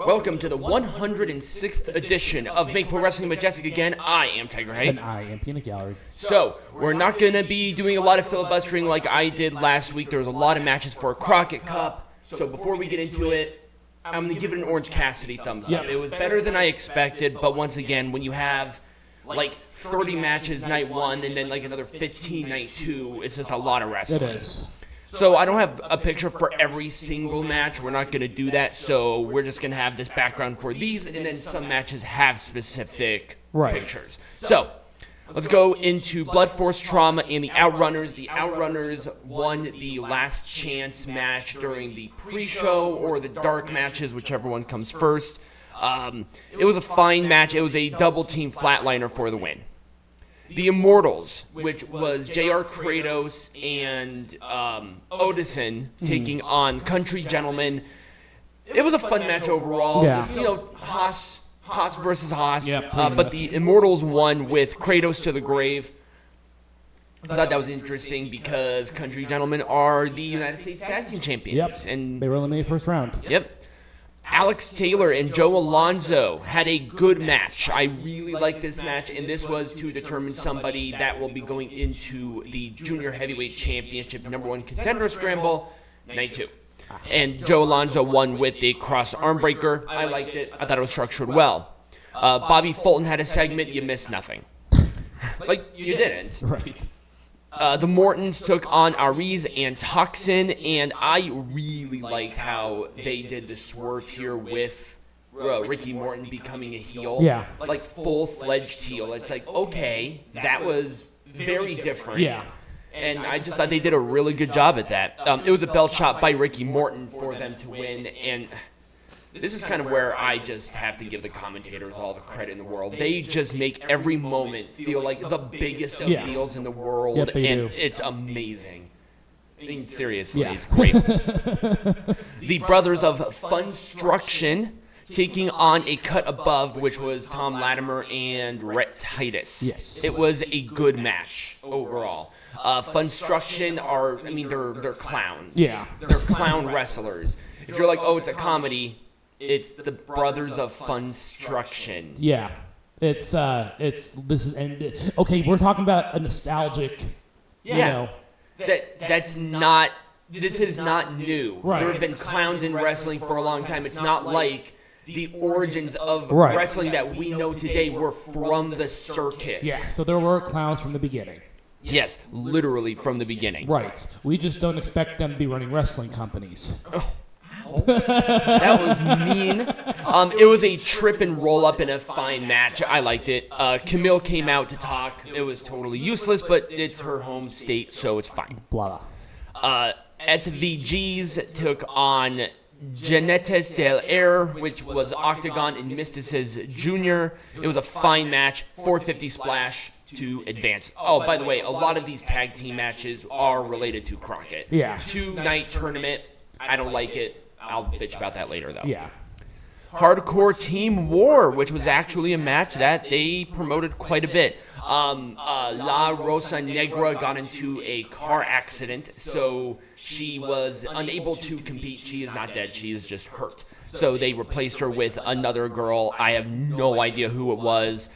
Welcome to the 106th edition of Make Pro Wrestling Majestic again. I am Tiger Hay. And I am Peanut Gallery. So, we're not going to be doing a lot of filibustering like I did last week. There was a lot of matches for a Crockett Cup. So before we get into it, I'm going to give it an Orange Cassidy thumbs up. It was better than I expected, but once again, when you have like 30 matches night one and then like another 15 night two, it's just a lot of wrestling. It is. So I don't have a picture for every single match. We're not going to do that. So we're just going to have this background for these, and then some matches have specific pictures. So let's go into Blood Force Trauma and the Outrunners. The Outrunners won the last chance match during the pre-show or the dark matches, whichever one comes first. It was a fine match. It was a double team flatliner for the win. The Immortals, which was JR Kratos and Odinson taking on Country Gentlemen. It was a fun match overall. Yeah. Just, Haas versus Haas. Yeah, but the Immortals won with Kratos to the grave. I thought that was interesting because Country Gentlemen are the United States Tag Team Champions. Yep. And they were eliminated first round. Yep. Alex Taylor and Joe Alonzo had a good match. I really like this match, and this was to determine somebody that will be going into the Junior Heavyweight Championship #1 Contender Scramble, Night 2. And Joe Alonzo won with a cross arm breaker. I liked it. I thought it was structured well. Bobby Fulton had a segment. You missed nothing. Like, you didn't. Right. The Mortons took on Arez and Toxin, and I really liked how they did the swerve here with Ricky Morton becoming a heel. Yeah. Like, full-fledged heel. It's like, okay, that was very different. Yeah. And I just thought they did a really good job at that. It was a belt shot by Ricky Morton for them to win, and this is kind of where I just have to give the commentators all the credit in the world. They just make every moment feel like the biggest of deals in the world, Yep, they and do. it's amazing. I mean, seriously, Yeah. it's great. The brothers of Funstruction taking on a cut above, which was Thom Latimer and Rhett Titus. Yes. It was a good match overall. Funstruction are, I mean, they're clowns. Yeah. They're clown wrestlers. If you're like, oh, it's a comedy, it's the brothers of Funstruction. Yeah. It's this is and okay, we're talking about a nostalgic you know. That's not, this is not new. Right. There have been clowns in wrestling for a long time. It's not like the origins of Right. wrestling that we know today were from the circus. Yeah, so there were clowns from the beginning. Yes, literally from the beginning. Right. We just don't expect them to be running wrestling companies. That was mean. It was a trip and roll up in a fine match. I liked it. Camille came out to talk. It was totally useless, but it's her home state, so it's fine. Blah. SVGs took on Jinetes del Aire, which was Octagon and Myzteziz Jr. It was a fine match. 450 splash to advance. Oh, by the way, a lot of these tag team matches are related to Crockett. Yeah. 2-night tournament. I don't like it. I'll bitch about that later, though. Yeah. Hardcore Team War, which was actually a match that they promoted quite a bit. La Rosa Negra got into a car accident, so she was unable to compete. She is not dead. She is just hurt. So they replaced her with another girl. I have no idea who it was.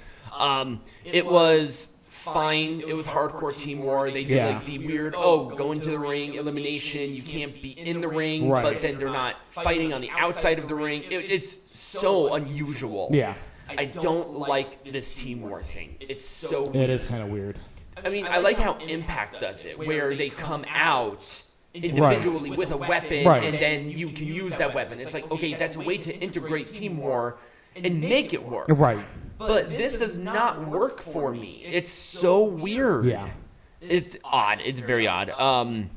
It was fine. It was Hardcore Team War. They did like the weird, go into the ring, elimination. You can't be in the ring, but then they're not fighting on the outside of the ring. It's so unusual. Yeah. I don't like this Team War thing. It's so weird. It is kind of weird. I mean, I like how Impact does it, where they come out individually with a weapon, and then you can use that weapon. It's like, okay, that's a way to integrate Team War and make it work. Right. But this does not work for me. It's so weird. Yeah. It's odd. It's very odd.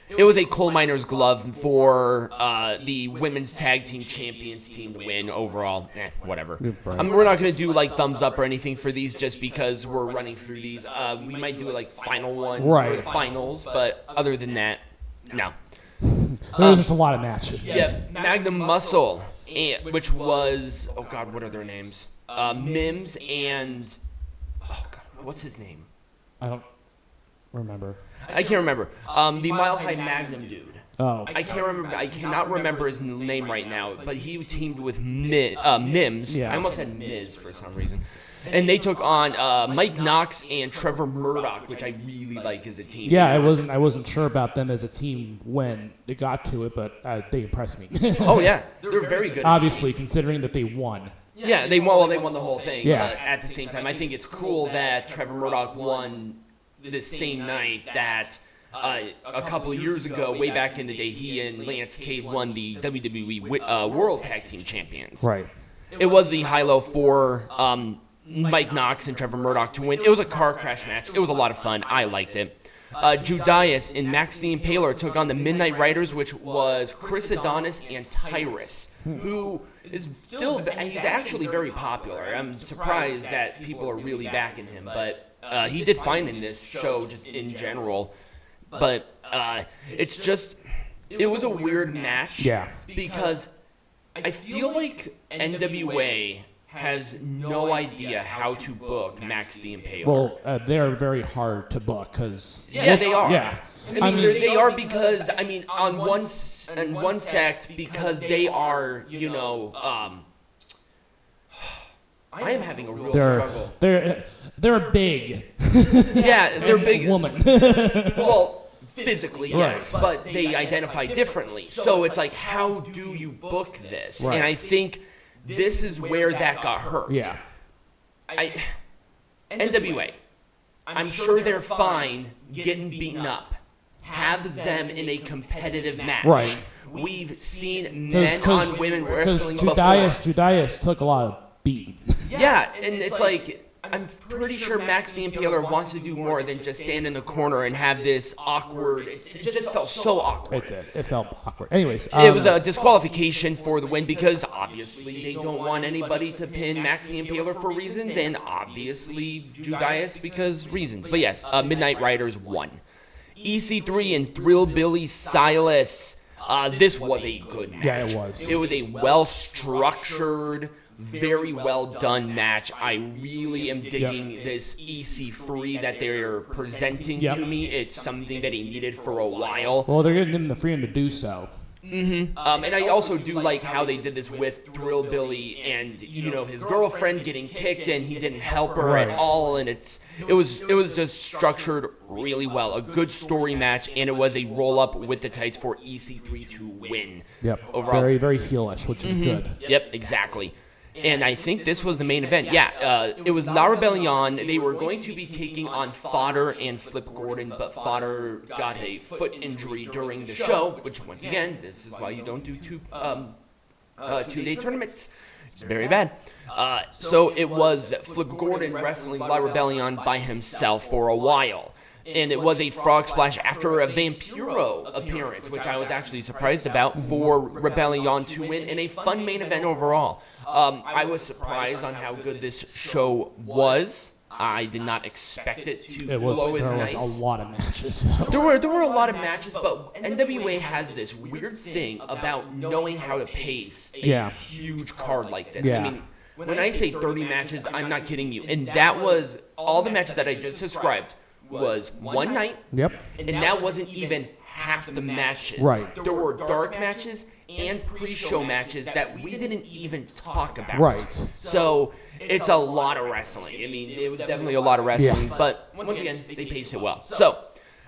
It was a coal miner's glove for the women's tag team champions team to win overall. Whatever. We're not going to do like thumbs up or anything for these just because we're running through these. We might do like final one for the finals, but other than that, no. There was just a lot of matches. Yeah, Magnum Muscle, which was, oh God, what are their names? Mims and, oh God, what's his name? I don't remember. I can't remember. The Mile High Magnum dude. Oh. I cannot remember his name right now, but he teamed with Mims. Yeah. I almost said Miz for some reason. And they took on Mike Knox and Trevor Murdoch, which I really like as a team. Yeah, I wasn't sure about them as a team when it got to it, but they impressed me. Oh yeah, they're very good. Obviously, considering that they won. Yeah, they won the whole thing. Yeah. But at the same time, I think it's cool that Trevor Murdoch won the same night that a couple of years ago, way back in the day, he and Lance Cade won the WWE World Tag Team Champions. Right. It was the high-low for Mike Knox and Trevor Murdoch to win. It was a car crash match. It was a lot of fun. I liked it. Jinetes and Max the Impaler took on the Midnight Riders, which was Chris Adonis and Titus, who is still, he's actually very popular. I'm surprised that people are really backing him, but he did fine in this show just in general. But it's just, it was a weird match. Yeah. Because I feel like NWA has no idea how to book Max the Impaler. Well, they're very hard to book because yeah, they are. Yeah, I mean they are because on one sect because they are I am having a real struggle. They're big. Yeah, they're big. Woman. Well, physically, yes, right. But they identify differently. So it's like, how do you book this? Right. And I think this is where that got hurt. Yeah. NWA, I'm sure they're fine getting beaten up. Have them in a competitive match. Right. We've seen men on women wrestling before. Judias took a lot of beating. Yeah, and it's like, I'm pretty sure Max the Impaler wants to do more than just stand in the corner and have this awkward. It just felt so awkward. It did. It felt awkward. Anyways. It was a disqualification for the win because obviously they don't want anybody to pin Max the Impaler for reasons, and obviously Judias because reasons. But yes, Midnight Riders won. EC3 and Thrillbilly Silas. This was a good match. Yeah, it was. It was a well-structured, very well done match. I really am digging this EC3 that they're presenting to me. It's something that he needed for a while. Well, they're giving him the freedom to do so. Mm-hmm. And I also do like how they did this with Thrillbilly and his girlfriend getting kicked and he didn't help her at all, and it was just structured really well. A good story match, and it was a roll up with the tights for EC3 to win. Yep. Overall. Very, very heelish, which is good. Yep, exactly. And I think this was the main event. Yeah, it was La Rebellion. They were going to be taking on Fodder and Flip Gordon, but Fodder got a foot injury during the show, which, once again, this is why you don't do two-day tournaments. It's very bad. So it was Flip Gordon wrestling La Rebellion by himself for a while. And it was a frog splash after a Vampiro appearance, which I was actually surprised about, for Rebellion to win in a fun main event overall. I was surprised on how good this show was. I did not expect it to flow as nice. There was a lot of matches. There were a lot of matches, but NWA has this weird thing about knowing how to pace a huge card like this. Yeah. I mean, when I say 30 matches, I'm not kidding you. And that was all the matches that I just described. Was one night, and that wasn't even half the matches. Right. There were dark matches and pre-show matches that we didn't even talk about. Right. So it's a lot of wrestling. I mean, it was definitely a lot of wrestling, but once again, they paced it well. So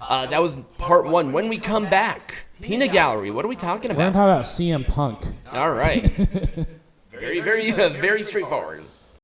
that was part one. When we come back, Peanut Gallery, what are we talking We're about? going to talk about CM Punk. All right. Very, very, very straightforward.